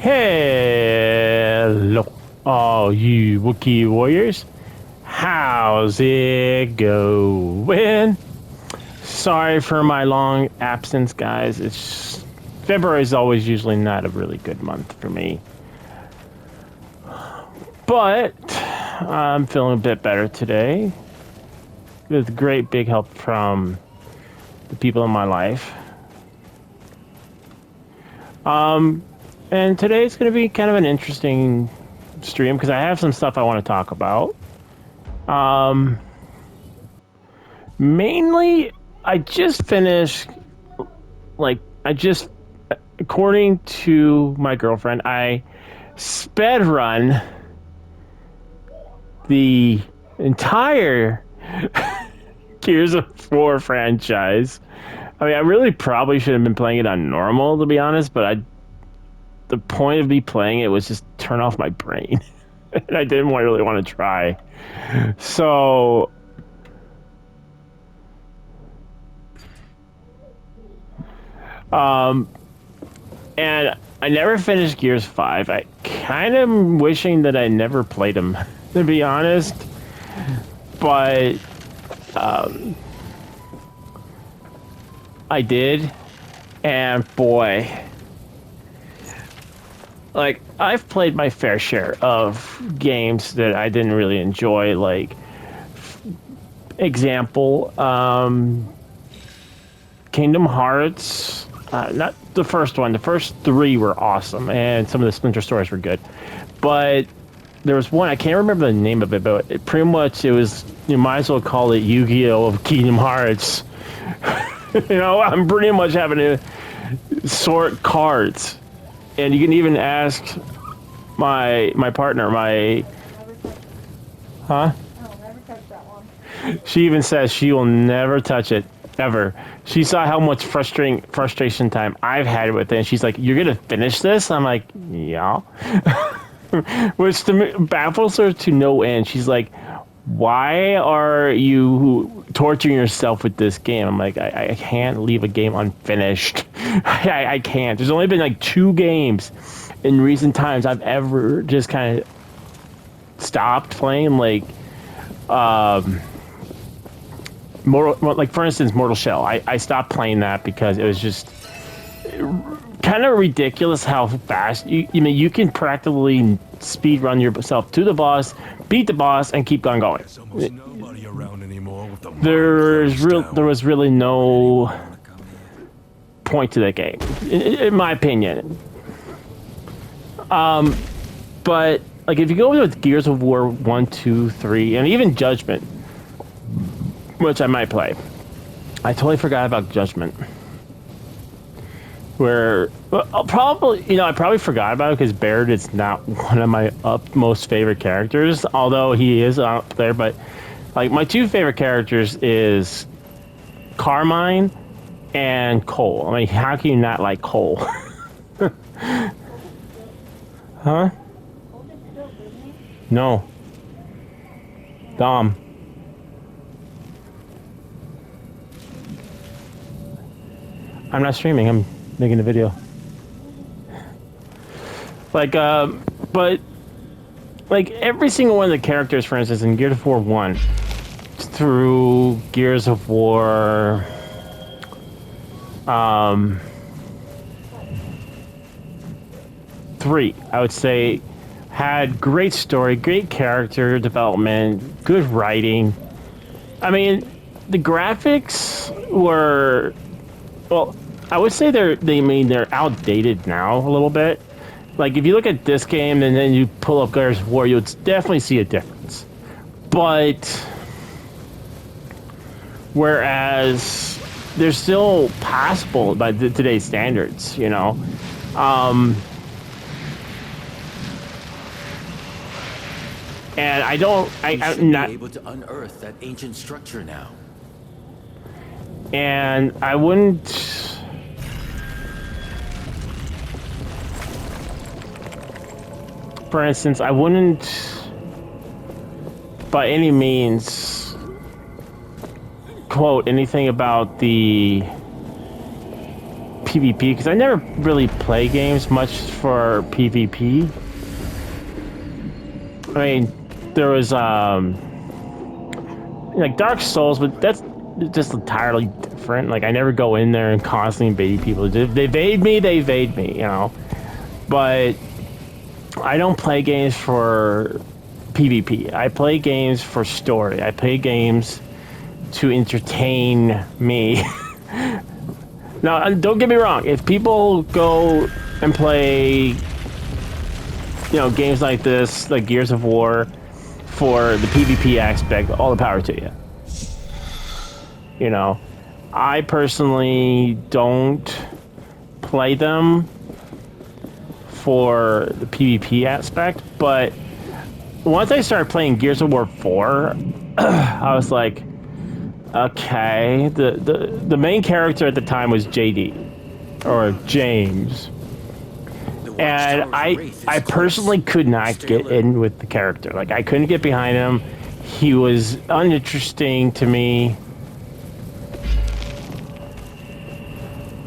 Hello, all you Wookiee warriors. How's it going? Sorry for my long absence, guys. February is always usually not a really good month for me, but I'm feeling a bit better today with great big help from the people in my life. And today's going to be kind of an interesting stream because I have some stuff I want to talk about. Mainly, I just finished, according to my girlfriend, I sped run the entire Gears of War franchise. I mean, I really probably should have been playing it on normal, to be honest, but the point of me playing it was just turn off my brain. And I didn't really want to try. So and I never finished Gears 5. I kind of wishing that I never played them, to be honest. But I did, and boy, like, I've played my fair share of games that I didn't really enjoy, like, example, Kingdom Hearts, not the first one, the first three were awesome, and some of the Splinter stories were good, but there was one, I can't remember the name of it, but it was, you might as well call it Yu-Gi-Oh! Of Kingdom Hearts. You know, I'm pretty much having to sort cards. And you can even ask my partner, huh? I'll never touch that one. She even says she will never touch it, ever. She saw how much frustration time I've had with it, and she's like, "You're gonna finish this?" I'm like, "Yeah." Which to me baffles her to no end. She's like, "Why are you torturing yourself with this game?" I'm like, I can't leave a game unfinished. I can't. There's only been like 2 games in recent times I've ever just kind of stopped playing, like for instance, Mortal Shell. I stopped playing that because it was just kind of ridiculous how fast you can practically speed run yourself to the boss, beat the boss, and keep on going. There was really no point to that game, in my opinion. But like, if you go with Gears of War 1, 2, 3, and even Judgment, which I might play, I totally forgot about Judgment. Where, well, I probably forgot about it because Baird is not one of my utmost favorite characters, although he is up there. But like, my 2 favorite characters is Carmine and Cole. I mean, how can you not like Cole? Huh? No. Dom. I'm not streaming. I'm making a video. Like, but like every single one of the characters, for instance, in Gears of War 1 through Gears of War 3, I would say, had great story, great character development, good writing. I mean, the graphics were, well, I would say they're outdated now a little bit. Like, if you look at this game and then you pull up Gears of War, you'll definitely see a difference. But whereas they're still passable by today's standards, you know. And I'm not able to unearth that ancient structure now. And I wouldn't, for instance, I wouldn't by any means quote anything about the PvP because I never really play games much for PvP. I mean, there was like Dark Souls, but that's just entirely different. Like I never go in there and constantly invade people. If they evade me, they evade me, you know. But I don't play games for PvP. I play games for story. I play games to entertain me. Now, don't get me wrong. If people go and play, you know, games like this, like Gears of War, for the PvP aspect, all the power to you. You know, I personally don't play them for the PvP aspect, but once I started playing Gears of War 4, I was like, okay, the main character at the time was JD, or James. And I personally could not get in with the character. Like, I couldn't get behind him. He was uninteresting to me.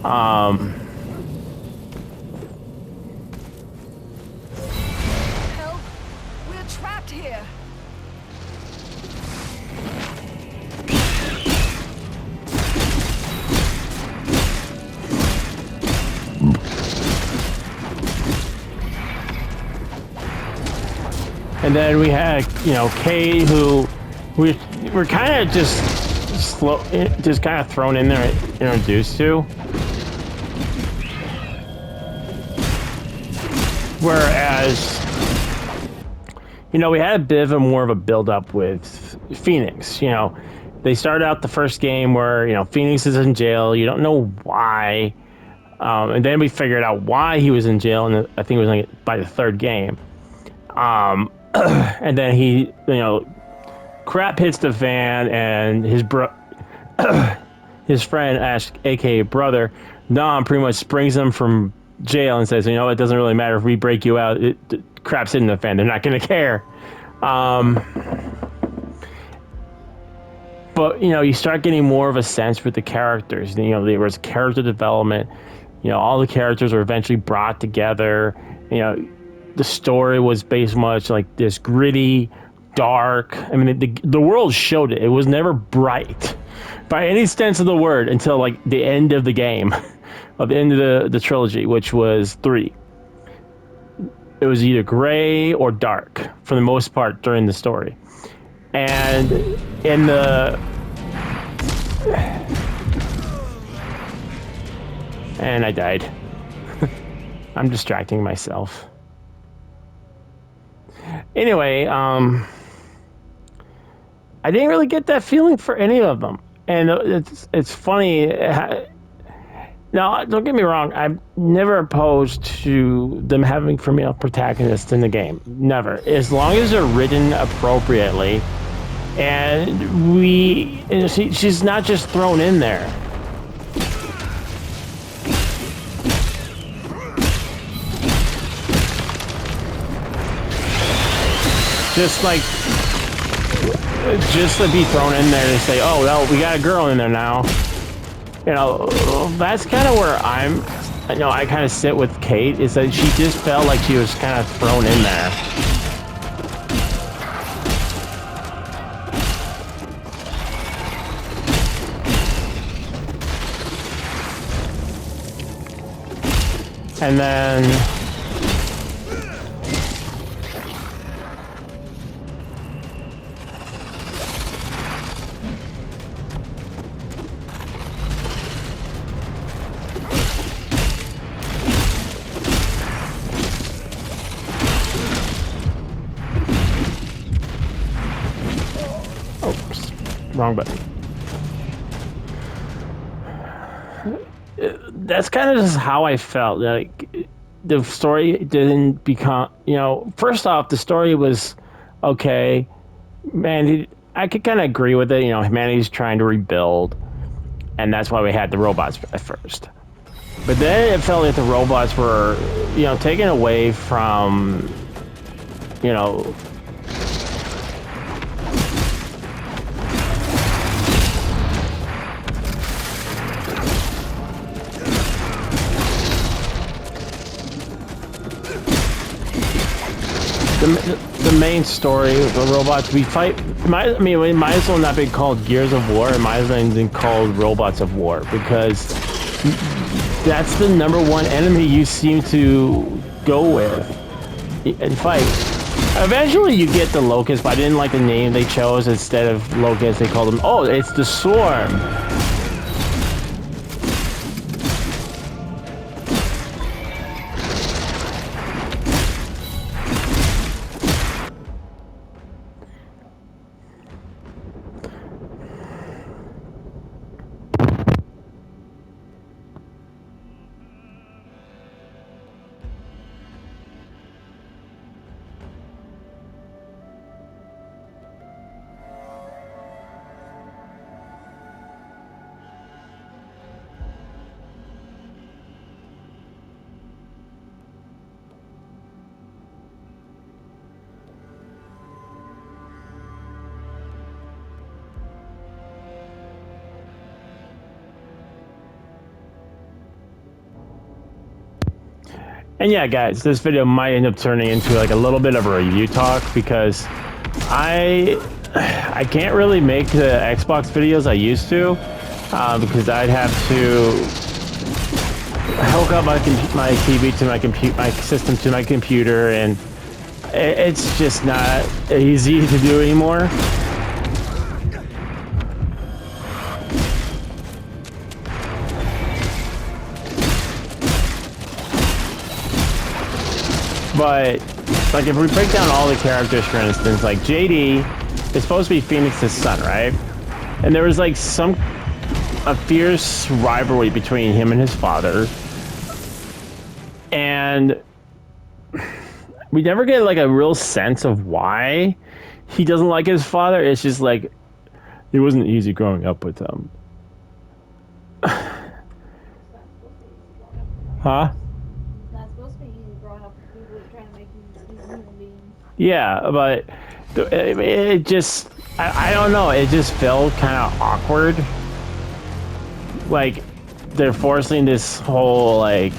Help! We're trapped here. And then we had, you know, Kate, who we're kind of just just kind of thrown in there, introduced to. Whereas, you know, we had a bit of more of a build-up with Phoenix. You know, they started out the first game where, you know, Phoenix is in jail. You don't know why. And then we figured out why he was in jail, and I think it was like by the third game. And then he, you know, crap hits the fan, and his friend Ash, aka brother Dom, pretty much springs him from jail and says, you know, it doesn't really matter if we break you out. Crap's hitting the fan. They're not going to care. But, you know, you start getting more of a sense with the characters. You know, there was character development. You know, all the characters were eventually brought together. You know, the story was based much like this gritty, dark. I mean, the world showed it. It was never bright by any sense of the word until like the end of the game, of the end of the trilogy, which was 3. It was either gray or dark for the most part during the story. And in the... And I died. I'm distracting myself. Anyway, I didn't really get that feeling for any of them. And it's funny. Now, don't get me wrong. I'm never opposed to them having female protagonists in the game. Never. As long as they're written appropriately. And she's not just thrown in there. Just to be thrown in there and say, oh, well, we got a girl in there now. You know, that's kind of where I kind of sit with Kate, is that she just felt like she was kind of thrown in there. And then... wrong button. That's kind of just how I felt. Like, the story didn't become, you know, first off, the story was okay. Man, I could kind of agree with it. You know, humanity's trying to rebuild, and that's why we had the robots at first. But then it felt like the robots were, you know, taken away from, you know, the main story of the robots we fight. I mean, it might as well not be called Gears of War. It might as well be called Robots of War, because that's the #1 enemy you seem to go with and fight. Eventually, you get the Locust, but I didn't like the name they chose. Instead of Locust, they called them. Oh, it's the Swarm. And yeah, guys, this video might end up turning into like a little bit of a review talk, because I can't really make the Xbox videos I used to, because I'd have to hook up my TV to my system to my computer, and it's just not easy to do anymore. But, like, if we break down all the characters, for instance, like, JD is supposed to be Phoenix's son, right? And there was, like, a fierce rivalry between him and his father. And we never get, like, a real sense of why he doesn't like his father. It's just, like, it wasn't easy growing up with him. Huh? Yeah, but it just, I don't know, it just felt kind of awkward. Like, they're forcing this whole, like,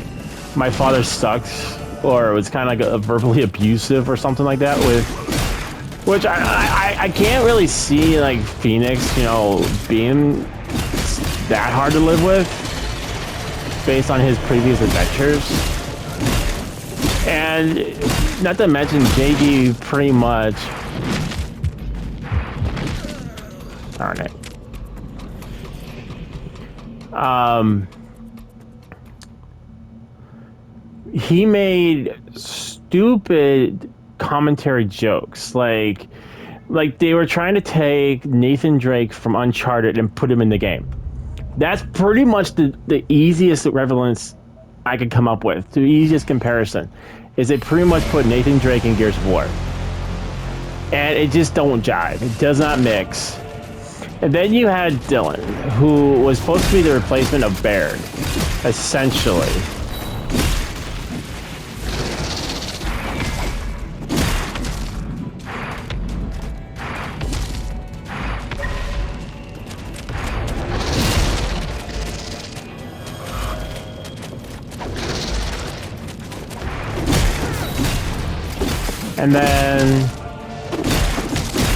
my father sucks, or it was kind of like a verbally abusive or something like that, which I can't really see, like, Phoenix, you know, being that hard to live with, based on his previous adventures. And not to mention, JD pretty much... Darn it. He made stupid commentary jokes, like they were trying to take Nathan Drake from Uncharted and put him in the game. That's pretty much the easiest relevance I could come up with. The easiest comparison is they pretty much put Nathan Drake in Gears of War, and it just don't jive. It does not mix. And then you had Dylan, who was supposed to be the replacement of Baird, essentially. And then,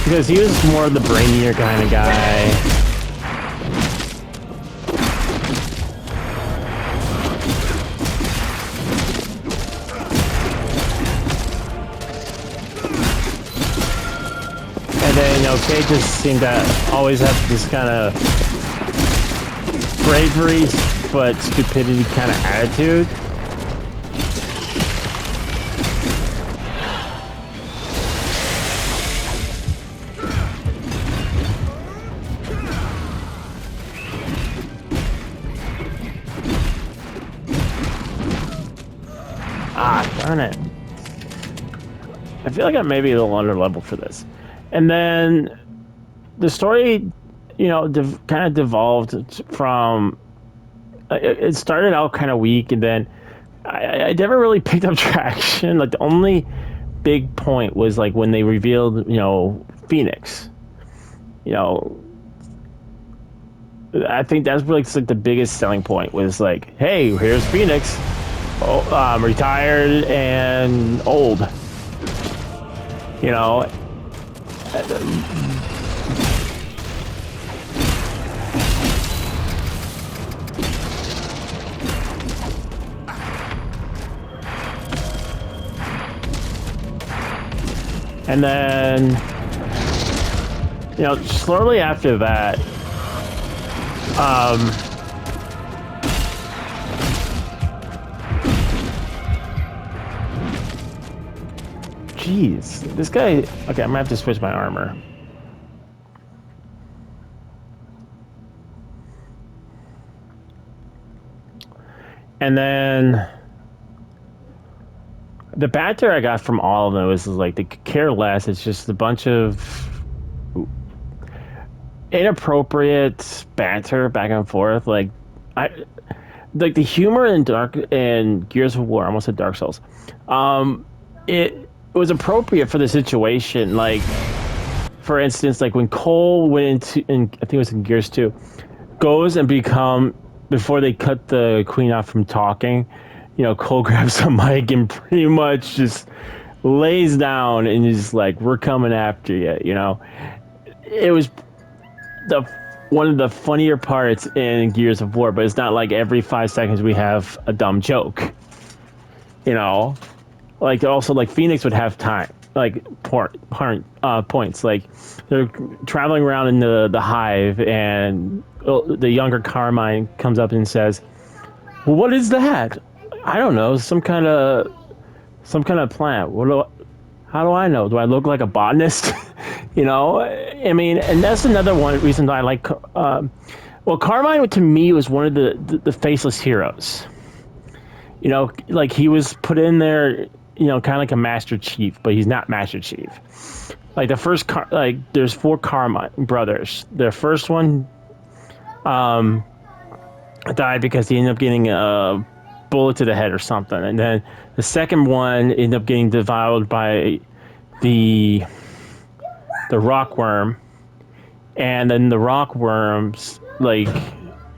because he was more of the brainier kind of guy. And then, you know, Kate just seemed to always have this kind of bravery but stupidity kind of attitude. Darn it. I feel like I may be a little under level for this. And then the story, you know, kind of devolved from... It started out kind of weak, and then I never really picked up traction. Like, the only big point was, like, when they revealed, you know, Phoenix. You know, I think that's really, like, the biggest selling point was, like, hey, here's Phoenix. Retired and old. You know, and then, you know, slowly after that, jeez, this guy, okay, I'm gonna have to switch my armor. And then the banter I got from all of them was like they could care less. It's just a bunch of inappropriate banter back and forth. Like the humor in Gears of War, I almost said Dark Souls. It was appropriate for the situation. Like, for instance, like when Cole went into, I think it was in Gears 2, goes and before they cut the queen off from talking, you know, Cole grabs the mic and pretty much just lays down and is like, "We're coming after you," you know. It was one of the funnier parts in Gears of War, but it's not like every 5 seconds we have a dumb joke, you know. Like also, like Phoenix would have time, like points. Like they're traveling around in the hive, and the younger Carmine comes up and says, "Well, what is that? I don't know. Some kind of plant. How do I know? Do I look like a botanist?" You know, I mean, and that's another reason that I like. Well, Carmine to me was one of the faceless heroes. You know, like he was put in there, you know, kind of like a Master Chief, but he's not Master Chief. Like the first, there's 4 Carmine brothers. The first one died because he ended up getting a bullet to the head or something, and then the second one ended up getting devoured by the rockworm, and then the rockworm's like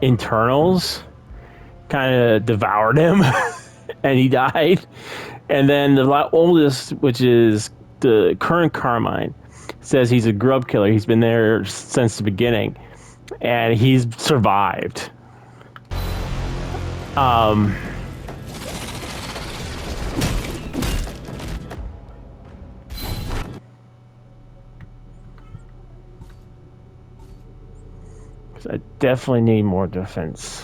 internals kind of devoured him, and he died. And then the oldest, which is the current Carmine, says he's a grub killer. He's been there since the beginning, and he's survived. I definitely need more defense.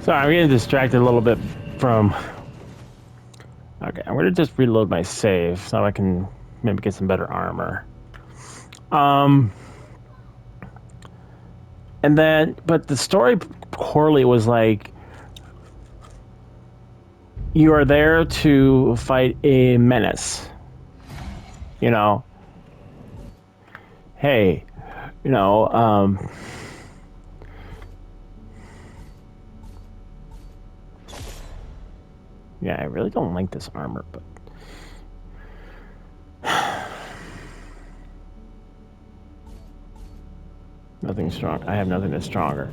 Sorry, I'm getting distracted a little bit from... Okay, I'm going to just reload my save so I can maybe get some better armor. And then, but the story poorly was like, you are there to fight a menace. You know, hey, you know, yeah, I really don't like this armor, but nothing strong. I have nothing that's stronger.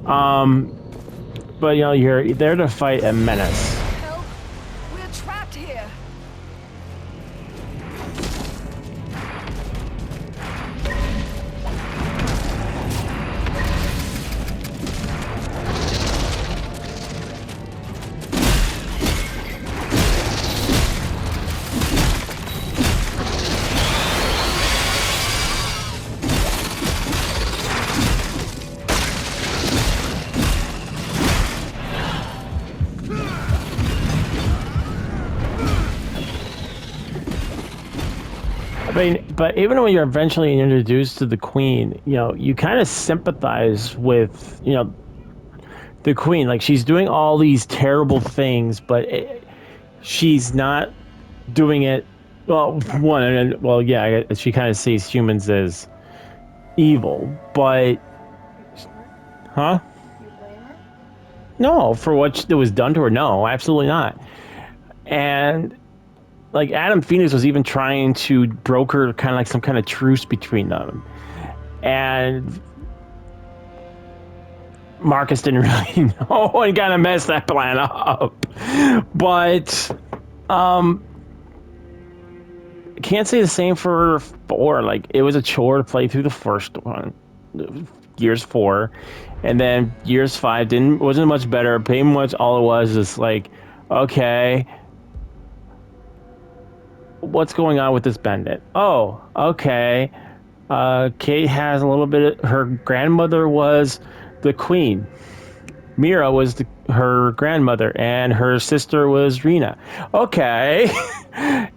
But you know, you're there to fight a menace. Help! We're trapped here. I mean, but even when you're eventually introduced to the queen, you know, you kind of sympathize with, you know, the queen. Like, she's doing all these terrible things, but she's not doing it. Well, well, yeah, she kind of sees humans as evil, but, huh? No, for what was done to her, no, absolutely not. And like Adam Phoenix was even trying to broker kind of like some kind of truce between them, and Marcus didn't really know and kind of messed that plan up. But I can't say the same for 4. Like, it was a chore to play through the first one, Gears 4, and then Gears 5 wasn't much better. Pretty much all it was is like, okay, what's going on with this bandit? Oh, okay. Kate has a little bit of, her grandmother was the queen. Mira was her grandmother, and her sister was Rena. Okay.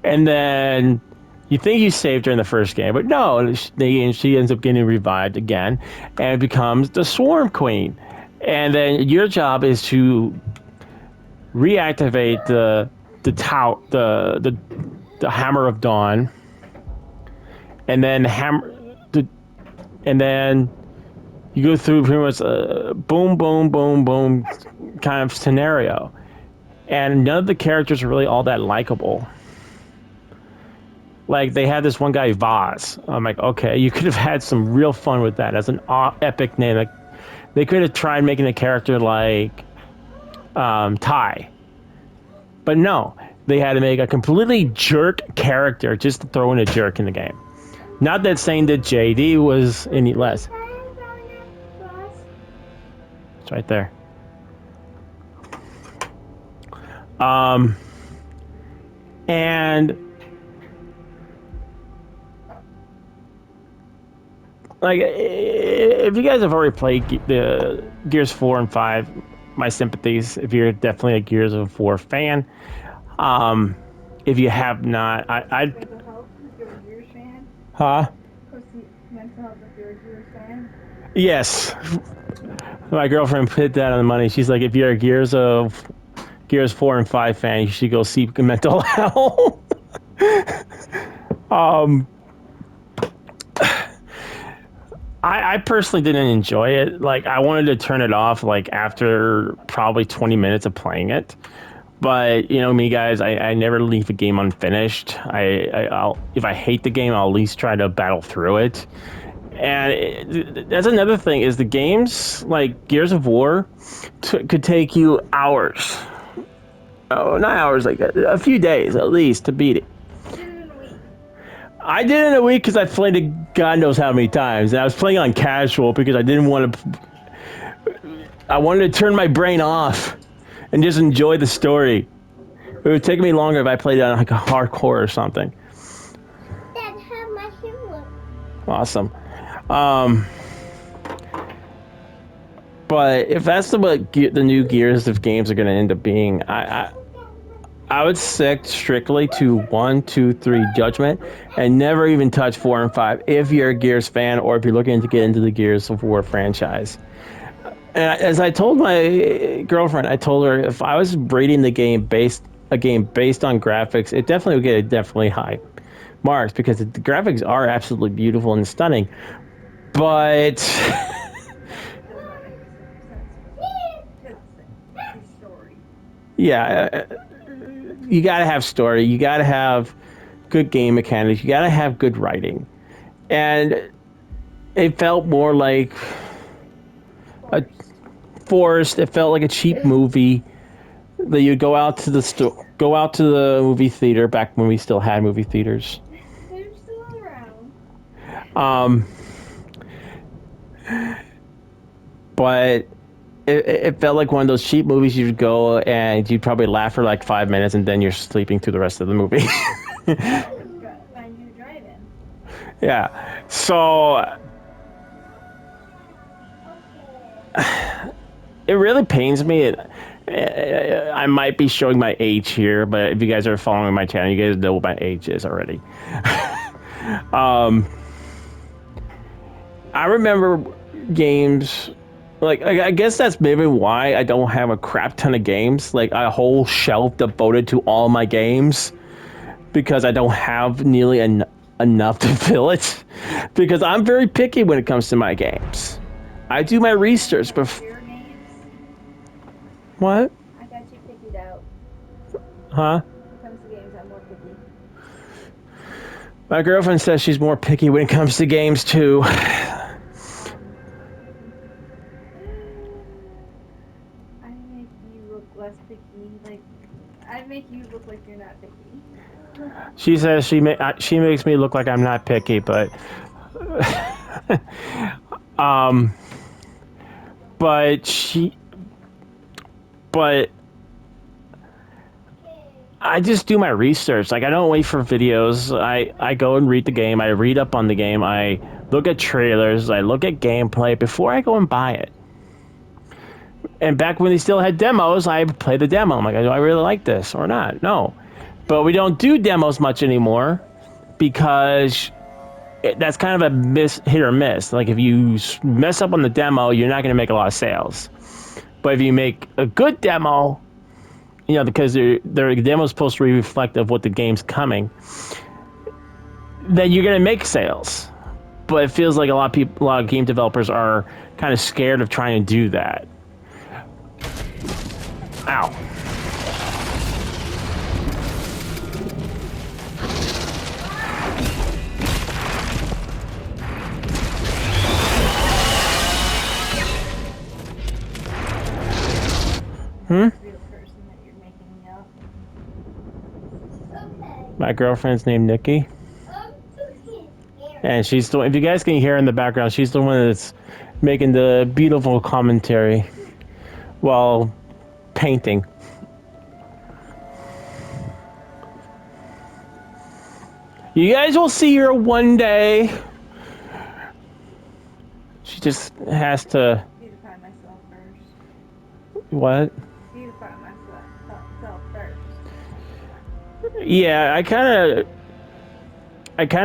And then you think you saved her in the first game, but no, she ends up getting revived again and becomes the Swarm Queen. And then your job is to reactivate the Hammer of Dawn, and then and then you go through pretty much a boom, boom, boom, boom kind of scenario, and none of the characters are really all that likable. Like, they had this one guy, Vaz. I'm like, okay, you could have had some real fun with that as an epic name. Like, they could have tried making a character like Ty, but no. They had to make a completely jerk character just to throw in a jerk in the game. Not that saying that JD was any less. It's right there. And like, if you guys have already played the Gears 4 and 5, my sympathies. If you're definitely a Gears of 4 fan. If you have not, I huh? Yes. My girlfriend put that on the money. She's like, if you're a Gears 4 and 5 fan, you should go seek mental health. I personally didn't enjoy it. Like, I wanted to turn it off like after probably 20 minutes of playing it. But you know me, guys, I never leave a game unfinished. I'll if I hate the game, I'll at least try to battle through it. And that's another thing, is the games like Gears of War could take you hours. Oh, not hours, like a few days at least to beat it. I did it in a week because I played it God knows how many times, and I was playing on casual because I didn't want to. I wanted to turn my brain off and just enjoy the story. It would take me longer if I played it on like a hardcore or something. Dad, how much you look? Awesome. But if that's what the new Gears of games are going to end up being, I would stick strictly to 1, 2, 3 Judgment, and never even touch 4 and 5 if you're a Gears fan or if you're looking to get into the Gears of War franchise. And as I told my girlfriend, I told her if I was rating the game based on graphics, it definitely would get a definitely high marks because the graphics are absolutely beautiful and stunning. But yeah, you gotta have story. You gotta have good game mechanics. You gotta have good writing, and it felt more like a forced. It felt like a cheap movie that you'd go out to the movie theater back when we still had movie theaters. They're still around. But it felt like one of those cheap movies you'd go and you'd probably laugh for like 5 minutes and then you're sleeping through the rest of the movie. Find you driving. Yeah. So it really pains me. I might be showing my age here, but if you guys are following my channel, you guys know what my age is already. I remember games like I guess that's maybe why I don't have a crap ton of games, like a whole shelf devoted to all my games, because I don't have nearly enough to fill it. Because I'm very picky when it comes to my games. I do my research before. Your names? What? I got you picked out. Huh? When it comes to games, I'm more picky. My girlfriend says she's more picky when it comes to games too. I make you look less picky. Like, I make you look like you're not picky. She says she makes me look like I'm not picky, but but I just do my research. Like, I don't wait for videos. I go and read the game. I read up on the game. I look at trailers. I look at gameplay before I go and buy it. And back when they still had demos, I play the demo. I'm like, do I really like this or not? No. But we don't do demos much anymore because that's kind of a hit or miss. Like, if you mess up on the demo, you're not going to make a lot of sales. But if you make a good demo, you know, because their demo's supposed to be reflective of what the game's coming, then you're going to make sales. But it feels like a lot of game developers are kind of scared of trying to do that. Ow. Real person that you're making me up. Okay. My girlfriend's named Nikki. And she's the one, if you guys can hear in the background, she's the one that's making the beautiful commentary while painting. You guys will see her one day. She just has to. Beautify myself first. What? Beautify myself first. Yeah, I kind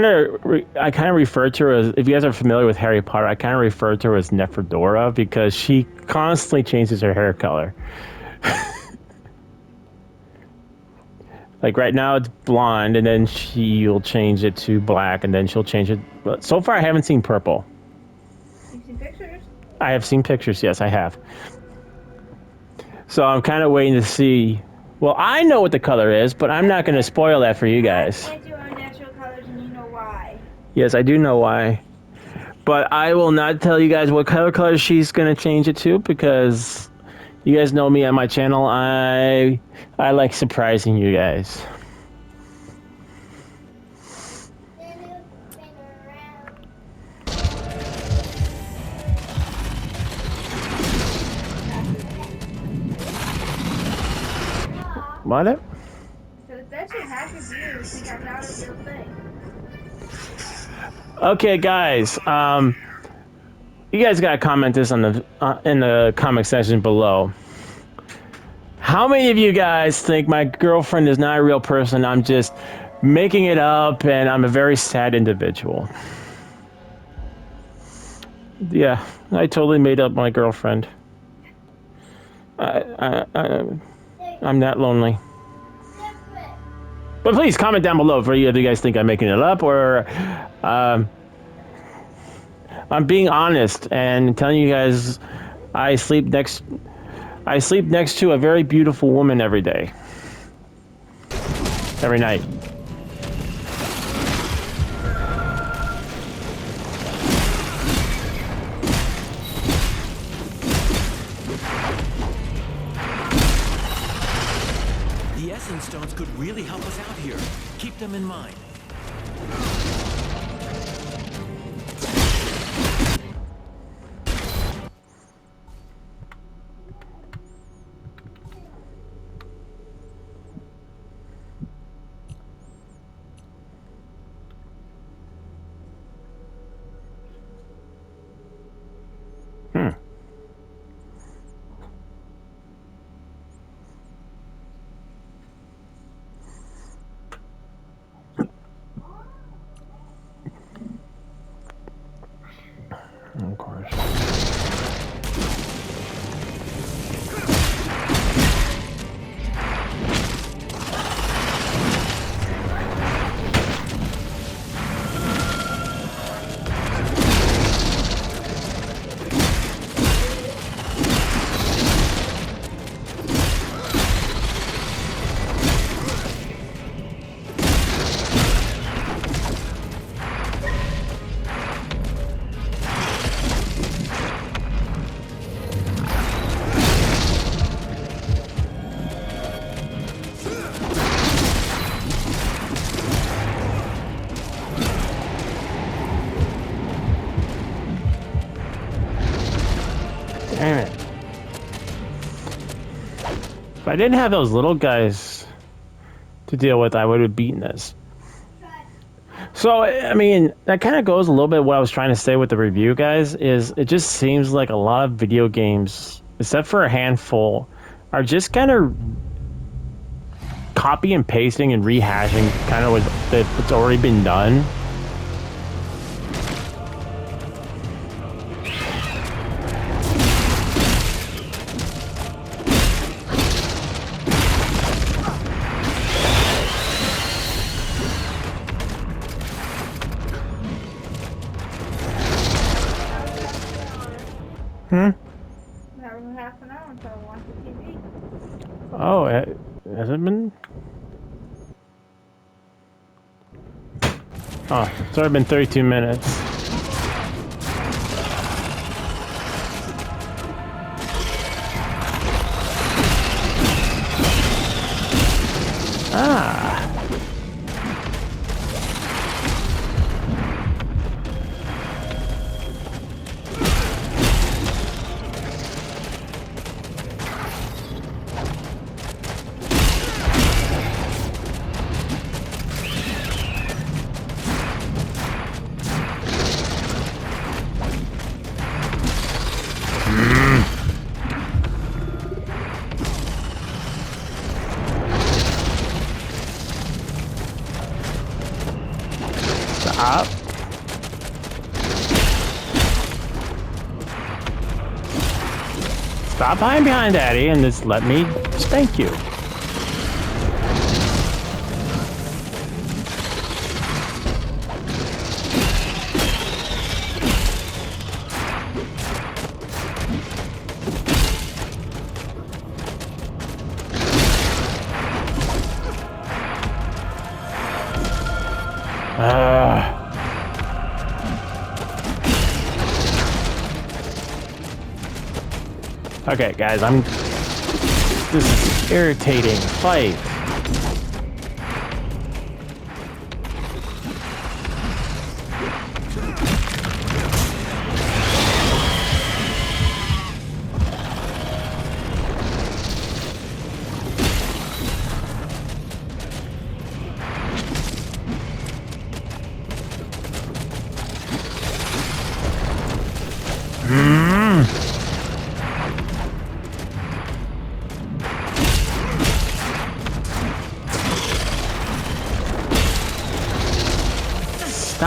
of refer to her as, if you guys are familiar with Harry Potter, I kind of refer to her as Nephrodora because she constantly changes her hair color. Like right now it's blonde, and then she'll change it to black, and then she'll change it. But so far I haven't seen purple. You've seen pictures? I have seen pictures, yes, I have. So I'm kind of waiting to see. Well, I know what the color is, but I'm not going to spoil that for you guys. I do unnatural colors, and you know why. Yes, I do know why. But I will not tell you guys what color she's going to change it to, because you guys know me on my channel. I like surprising you guys. What? So it's actually half of you think I'm not a real thing. Okay, guys. You guys gotta comment this on the in the comment section below. How many of you guys think my girlfriend is not a real person? I'm just making it up, and I'm a very sad individual. Yeah, I totally made up my girlfriend. I'm that lonely. But please comment down below if you guys think I'm making it up or I'm being honest and telling you guys I sleep next to a very beautiful woman every day. Every night. The essence stones could really help us out here. Keep them in mind. Of course. Damn it. If I didn't have those little guys to deal with, I would have beaten this. So, I mean, that kind of goes a little bit what I was trying to say with the review, guys, is it just seems like a lot of video games, except for a handful, are just kind of copy and pasting and rehashing kind of what's already been done. That was half an hour until I watched the TV. Oh, has it been? Oh, it's already been 32 minutes. Ah. Stop. Stop hiding behind Daddy and just let me spank you. Okay, guys, this is irritating. Fight.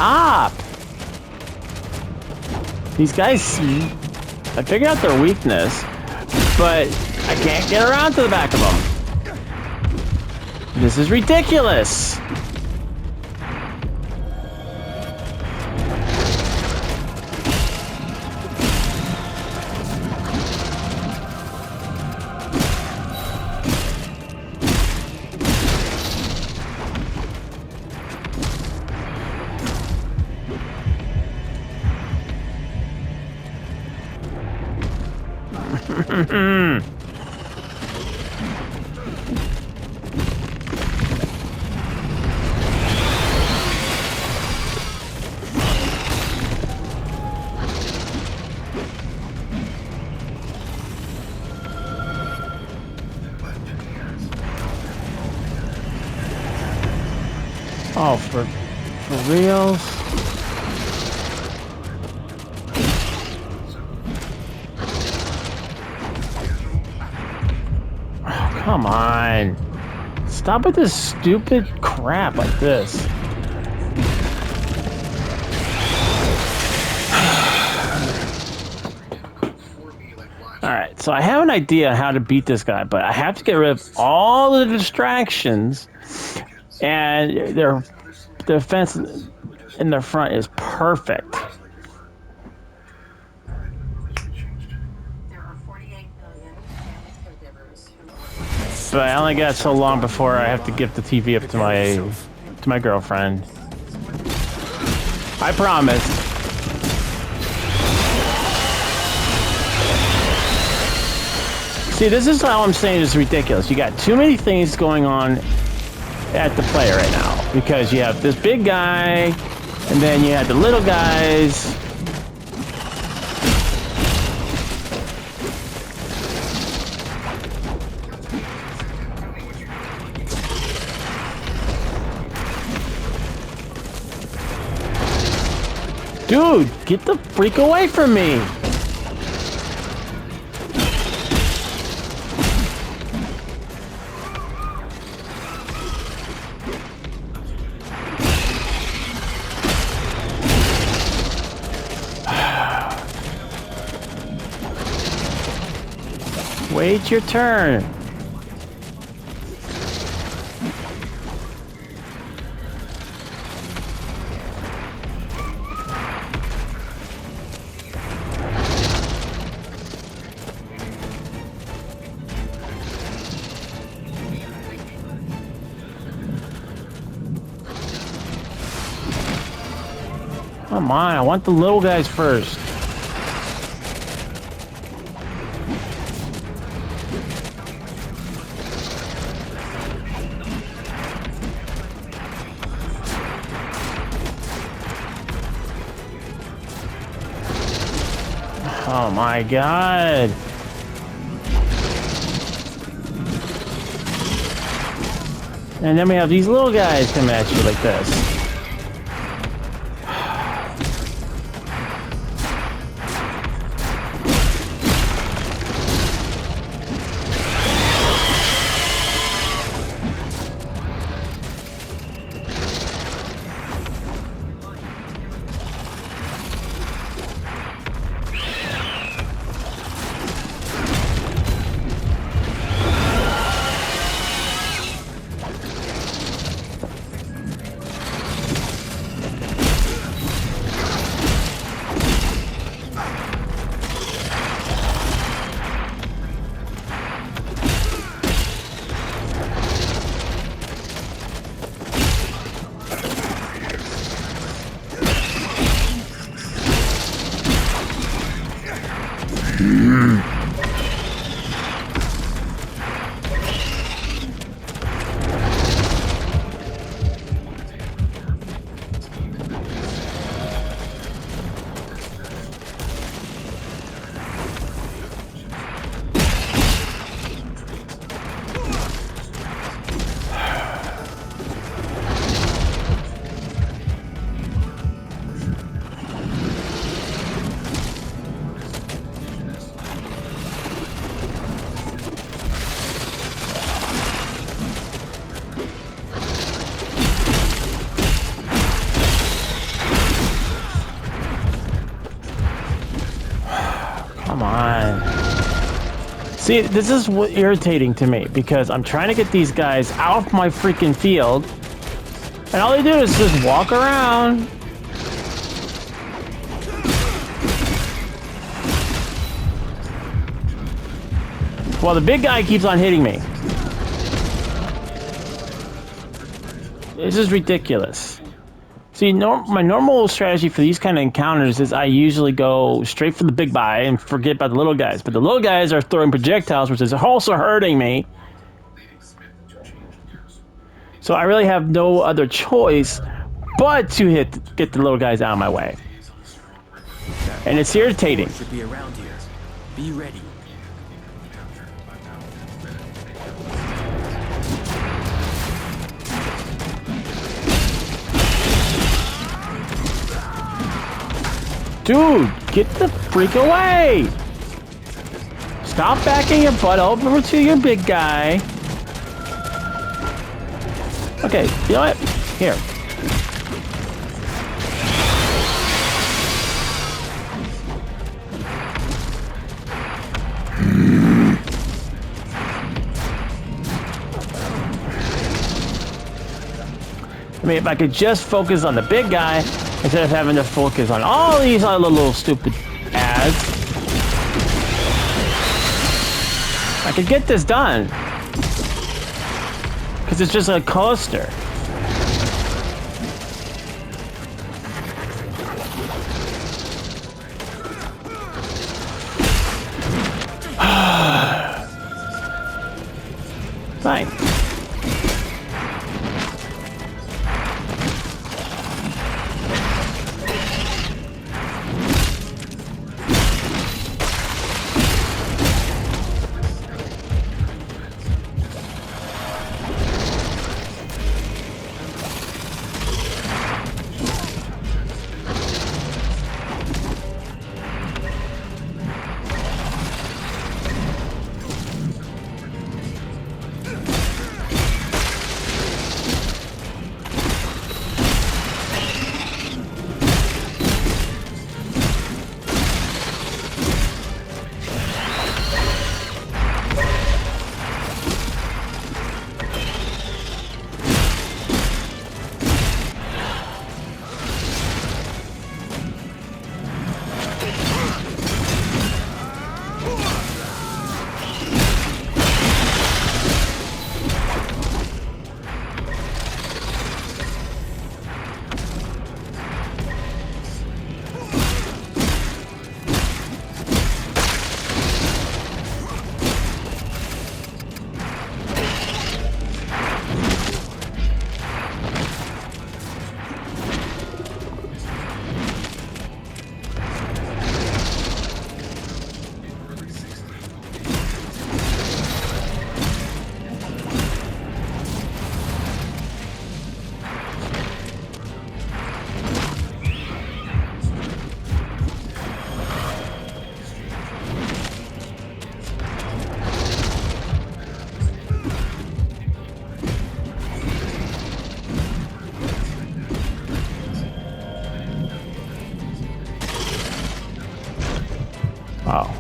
stop. These guys, I figured out their weakness, but I can't get around to the back of them. This is ridiculous. Oh, for reals? Oh, come on. Stop with this stupid crap like this. Alright, so I have an idea how to beat this guy, but I have to get rid of all the distractions, and their defense in the front is perfect. But I only got so long before I have to give the TV up to my girlfriend. I promise. See, this is how I'm saying it's ridiculous. You got too many things going on at the play right now, because you have this big guy, and then you have the little guys. Dude, get the freak away from me! Wait your turn. Come on, I want the little guys first. Oh my god. And then we have these little guys come at you like this. Come on. See, this is what irritating to me because I'm trying to get these guys off my freaking field, and all they do is just walk around. While the big guy keeps on hitting me. This is ridiculous. See, my normal strategy for these kind of encounters is I usually go straight for the big guy and forget about the little guys. But the little guys are throwing projectiles, which is also hurting me. So I really have no other choice but to get the little guys out of my way. And it's irritating. Should be around here. Be ready. Dude, get the freak away! Stop backing your butt over to your big guy. Okay, you know what? Here. I mean, if I could just focus on the big guy instead of having to focus on all these other little stupid ads, I could get this done. Because it's just a coaster. Fine. Wow.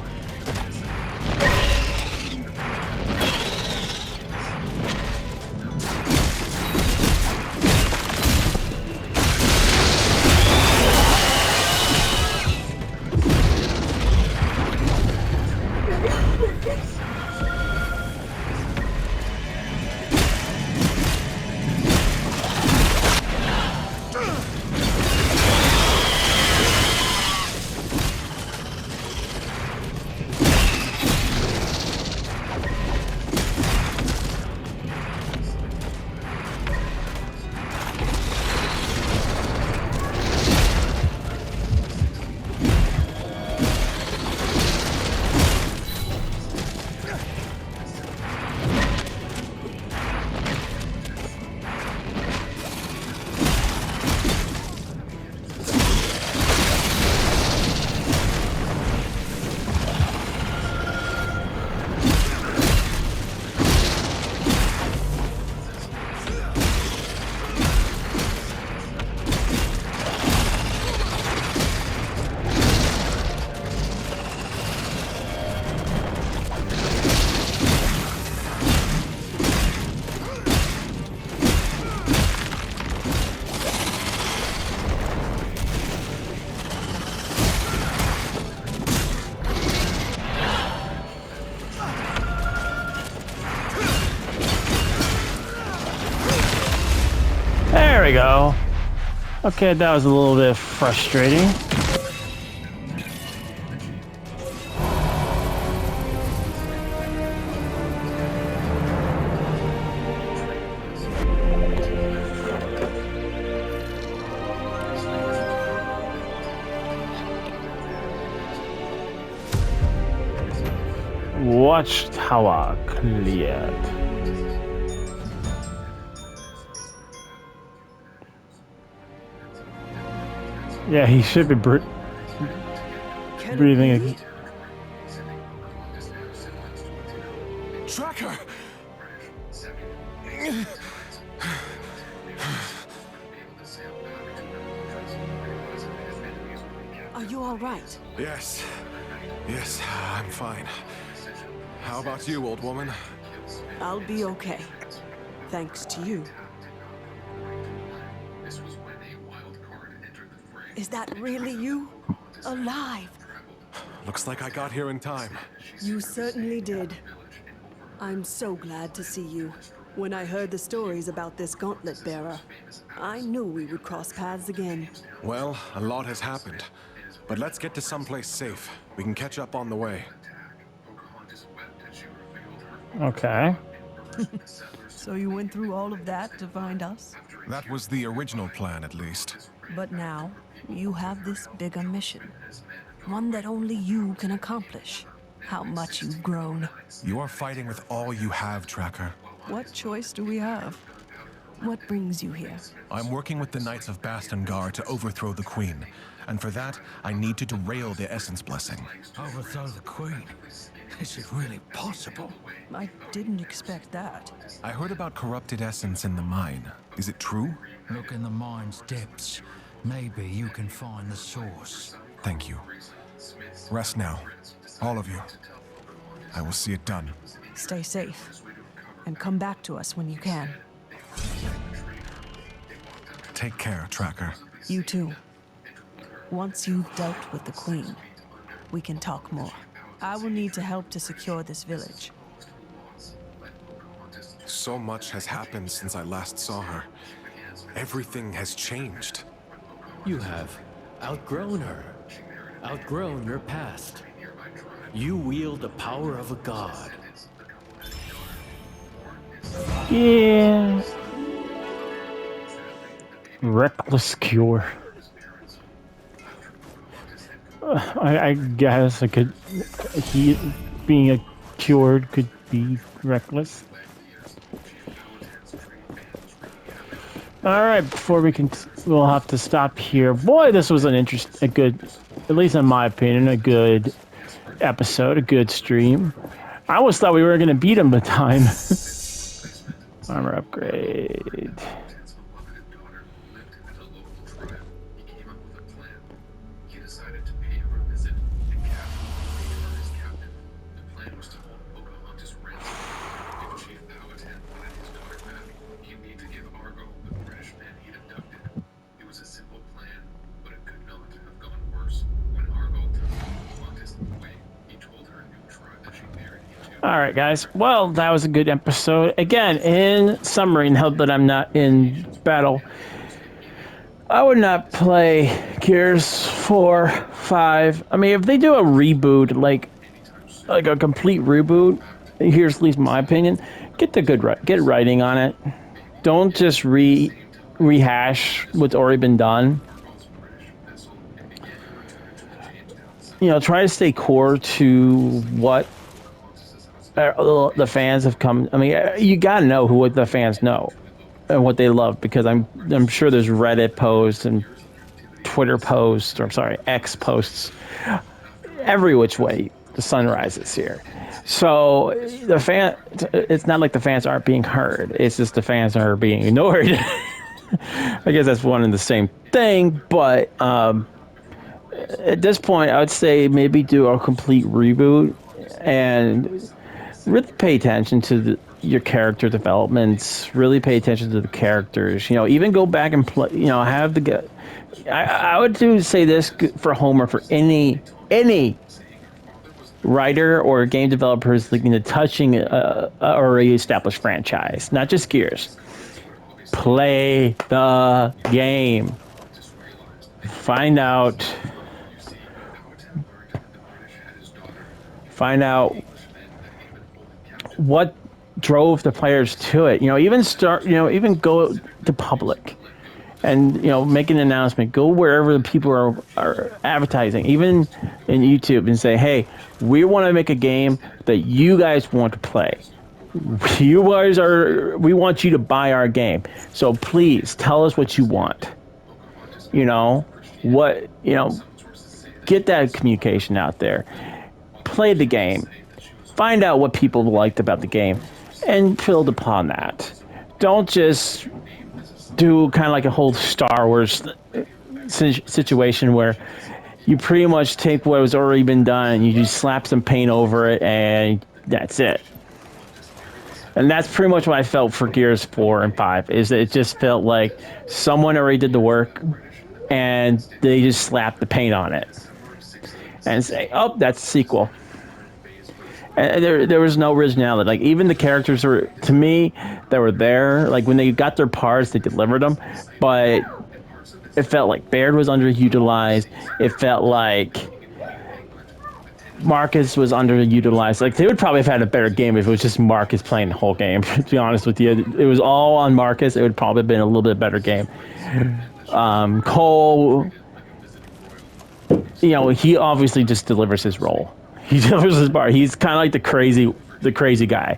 Okay, that was a little bit frustrating. Watchtower cleared. Yeah, he should be breathing again. Tracker! Are you all right? Yes. Yes, I'm fine. How about you, old woman? I'll be okay. Thanks to you. Is that really you? Alive? Looks like I got here in time. You certainly did. I'm so glad to see you. When I heard the stories about this gauntlet bearer, I knew we would cross paths again. Well, a lot has happened. But let's get to someplace safe. We can catch up on the way. Okay. So you went through all of that to find us? That was the original plan, at least. But now, you have this bigger mission. One that only you can accomplish. How much you've grown. You are fighting with all you have, Tracker. What choice do we have? What brings you here? I'm working with the Knights of Bastongar to overthrow the Queen. And for that, I need to derail the Essence Blessing. Overthrow the Queen? Is it really possible? I didn't expect that. I heard about corrupted essence in the mine. Is it true? Look in the mine's depths. Maybe you can find the source. Thank you. Rest now. All of you. I will see it done. Stay safe. And come back to us when you can. Take care, Tracker. You too. Once you've dealt with the Queen, we can talk more. I will need to help to secure this village. So much has happened since I last saw her. Everything has changed. You have outgrown her. Outgrown your past. You wield the power of a god. Yeah. Reckless cure. I guess I could. He being a cured could be reckless. All right, before we'll have to stop here. Boy, this was a good, at least in my opinion, a good episode, a good stream. I always thought we were gonna beat him the time. Armor upgrade. All right, guys. Well, that was a good episode. Again, in summary, now that I'm not in battle, I would not play Gears 4, 5. I mean, if they do a reboot, like a complete reboot, here's at least my opinion, get writing on it. Don't just rehash what's already been done. You know, try to stay core to what the fans have come. I mean, you gotta know what the fans know and what they love, because I'm sure there's Reddit posts and Twitter posts, or I'm sorry, X posts, every which way the sun rises here. So it's not like the fans aren't being heard. It's just the fans are being ignored. I guess that's one and the same thing, but at this point, I would say maybe do a complete reboot and really pay attention to your character developments. Really pay attention to the characters. You know, even go back and play. You know, have the. I would say this for Homer, for any writer or game developer is looking to touching a already established franchise, not just Gears. Play the game. find out what drove the players to it. You know, even even go to public and, you know, make an announcement. Go wherever the people are advertising, even in YouTube, and say, hey, we want to make a game that you guys want to play. We want you to buy our game. So please tell us what you want. You know, get that communication out there. Play the game. Find out what people liked about the game and build upon that. Don't just do kind of like a whole Star Wars situation where you pretty much take what has already been done and you just slap some paint over it and that's it. And that's pretty much what I felt for Gears 4 and 5, is that it just felt like someone already did the work and they just slapped the paint on it and say, oh, that's a sequel. And there was no originality. Like, even the characters were, to me, that were there, like when they got their parts, they delivered them, but it felt like Baird was underutilized. It felt like Marcus was underutilized. Like, they would probably have had a better game if it was just Marcus playing the whole game, to be honest with you. It was all on Marcus. It would probably have been a little bit better game. Cole, you know, he obviously just delivers his role. He delivers his part. He's kind of like the crazy guy.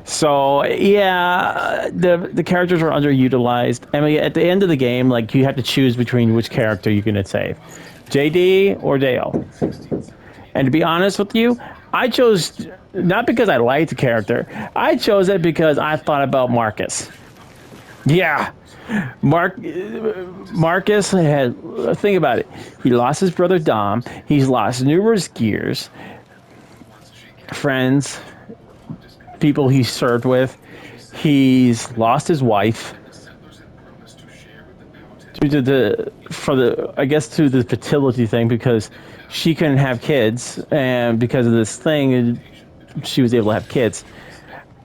So yeah, the characters are underutilized. I mean, at the end of the game, like, you have to choose between which character you're gonna save, JD or Dale. And to be honest with you, I chose, not because I liked the character, I chose it because I thought about Marcus. Yeah. Marcus had, think about it. He lost his brother Dom. He's lost numerous gears, friends, people he served with. He's lost his wife due to the fertility thing, because she couldn't have kids, and because of this thing, she was able to have kids.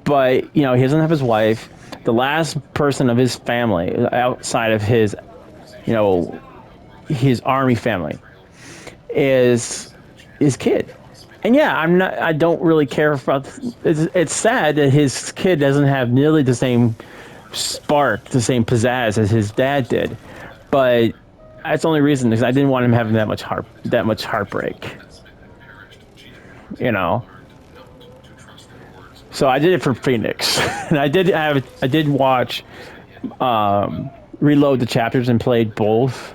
But, you know, he doesn't have his wife. The last person of his family outside of his, you know, his army family is his kid. And yeah, I don't really care about, it's sad that his kid doesn't have nearly the same spark, the same pizzazz as his dad did. But that's the only reason, because I didn't want him having that much heartbreak. You know. So I did it for Phoenix, and I did watch reload the chapters and played both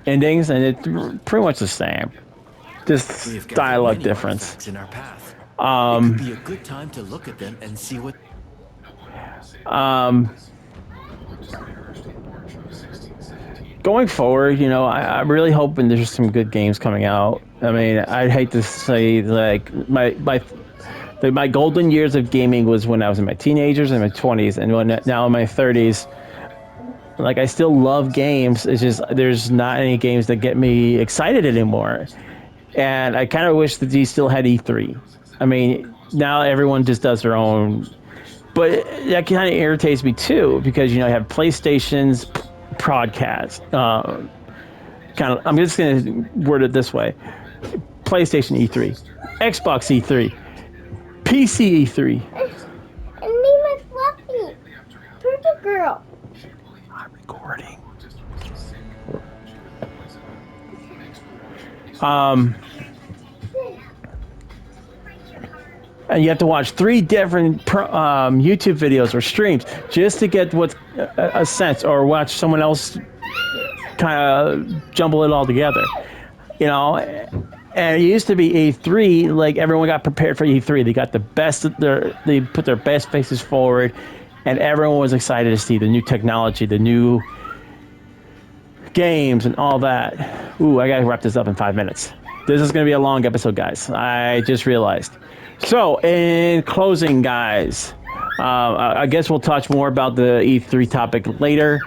endings, and it's pretty much the same, just dialogue difference. In our path. It could be a good time to look at them and see what. Going forward, you know, I'm really hoping there's some good games coming out. I mean, I'd hate to say, like, my golden years of gaming was when I was in my teenagers and my 20s, and now in my 30s. Like, I still love games. It's just there's not any games that get me excited anymore. And I kind of wish that they still had E3. I mean, now everyone just does their own. But that kind of irritates me too, because, you know, you have PlayStation's podcast. I'm just going to word it this way: PlayStation E3, Xbox E3, PC E3. And me, my fluffy turtle girl. I'm recording. And you have to watch 3 different YouTube videos or streams just to get what's a sense, or watch someone else kind of jumble it all together, you know. And it used to be E3, like, everyone got prepared for E3. They got the best, they put their best faces forward, and everyone was excited to see the new technology, the new games, and all that. Ooh, I gotta wrap this up in 5 minutes. This is gonna be a long episode, guys. I just realized. So, in closing, guys, I guess we'll touch more about the E3 topic later.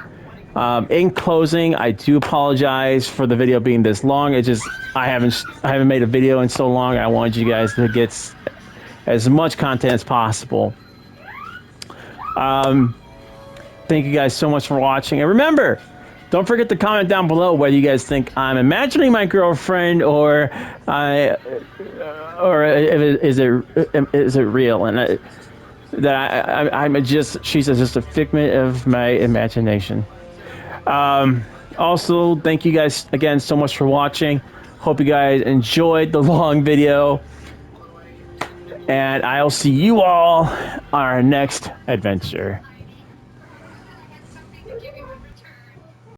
In closing, I do apologize for the video being this long. It's just I haven't made a video in so long. I wanted you guys to get as much content as possible. Thank you guys so much for watching. And remember, don't forget to comment down below whether you guys think I'm imagining my girlfriend or is it real and I'm just she's just a figment of my imagination. Also, thank you guys again so much for watching. Hope you guys enjoyed the long video. And I'll see you all on our next adventure.